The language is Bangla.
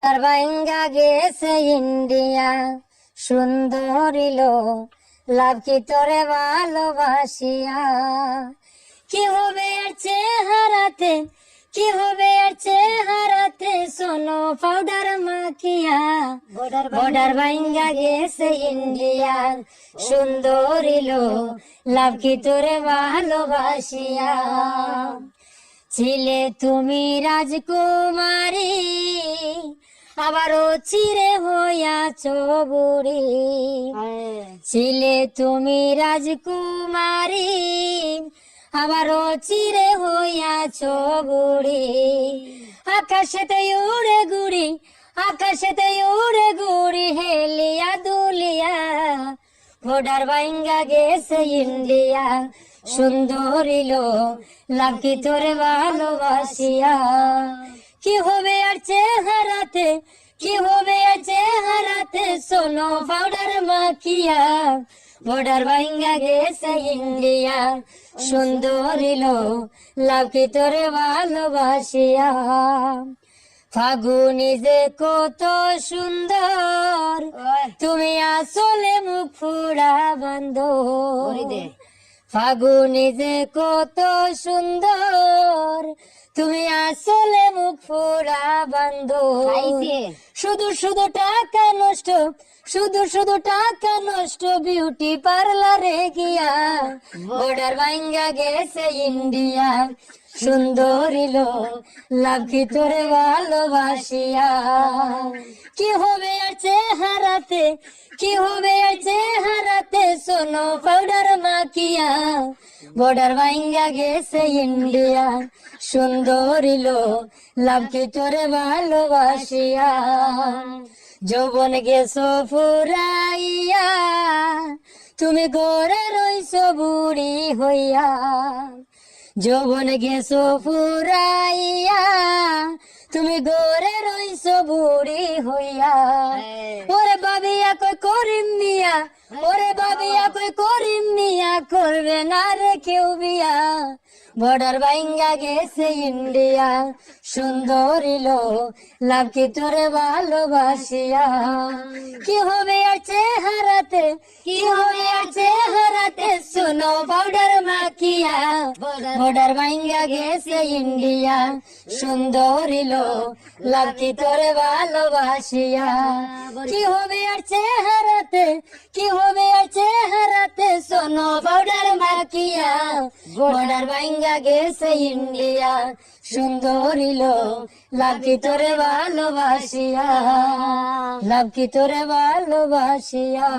তার ভাঙ্গা গেছে ইন্ডিয়া সুন্দরীলো লাভ কি তোরে ভালোবাসিয়া। কি হবে আর চেহারাতে, কি হবে আর চেহারাতে, সোনো পাউডার মাখিয়া। বর্ডার ভাঙ্গা গেছে ইন্ডিয়া সুন্দরীলো লাভ কি তোরে ভালোবাসিয়া। ছিলে তুমি রাজকুমারী, আবারও চিরে হইয়াছ বুড়ি। ছিলে তুমি রাজকুমারী, আবারও চিরে হইয়াছ বুড়ি। আকাশেতে উড়ে গুড়ি, আকাশেতে উড়ে গুড়ি, হেলিয়া দুলিয়া। বর্ডার ভাঙ্গা গেছে ইন্ডিয়া সুন্দরীলো লাভ কি তোরে ভালোবাসিয়া। কি হবে আর চেহারাতে, কি হবে আর চেহারাতে, সোনো পাউডার মাখিয়া। বর্ডার ভাঙ্গা গেছে ইন্ডিয়া সুন্দরীলো লাভ কি তোরে ভালোবাসিয়া। ফাগুনি যে কত সুন্দর, তুমি আসলে মুখ ফুড়া বন্ধ। ফাগুনি যে কত সুন্দর, তুমি আসলে মুখ ফুড়া বন্ধ। শুধু শুধু টাকা নষ্ট, শুধু শুধু টাকা নষ্ট, বিউটি পার্লারে গিয়া। বর্ডার ভাঙ্গা গেছে ইন্ডিয়া সুন্দরীলো লাভ কি তোরে ভালোবাসিয়া। কি হবে আর চেহারাতে, কি হবে আর চেহারাতে, সোনো পাউডার মাখিয়া। বর্ডার ভাঙ্গা গেছে ইন্ডিয়া সুন্দরীলো লাভ কি তোরে ভালোবাসিয়া। যৌবন গেছো ফুরাইয়া, তুমি গড়ে রইছো বুড়ি হইয়া। যৌবন গেছো ফুরাইয়া, তুমি গড়ে রইছো বুড়ি হইয়া। ওরে বাবিয়া কই করিম মিয়া, ওরে বাবিয়া কই করিম মিয়া, করবে না রে কেউ বিয়া। বর্ডার ভাঙ্গা গেছে ইন্ডিয়া সুন্দরীলো লাভ কি তোরে ভালোবাসিয়া। কি হবে আর চেহারাতে, কি হবে আর চেহারাতে, সোনো পাউডার মাখিয়া। বর্ডার ভাঙ্গা গেছে ইন্ডিয়া সুন্দরীলো লাভ কি তোরে ভালোবাসিয়া। কি হবে আর চেহারাতে, কি হবে আর চেহারাতে, সোনো পাউডার মাখিয়া। বর্ডার ভাঙ্গা গেছে ইন্ডিয়া সুন্দরীলো লাভ কি তোরে ভালোবাসিয়া, লাভ কি তোরে ভালোবাসিয়া।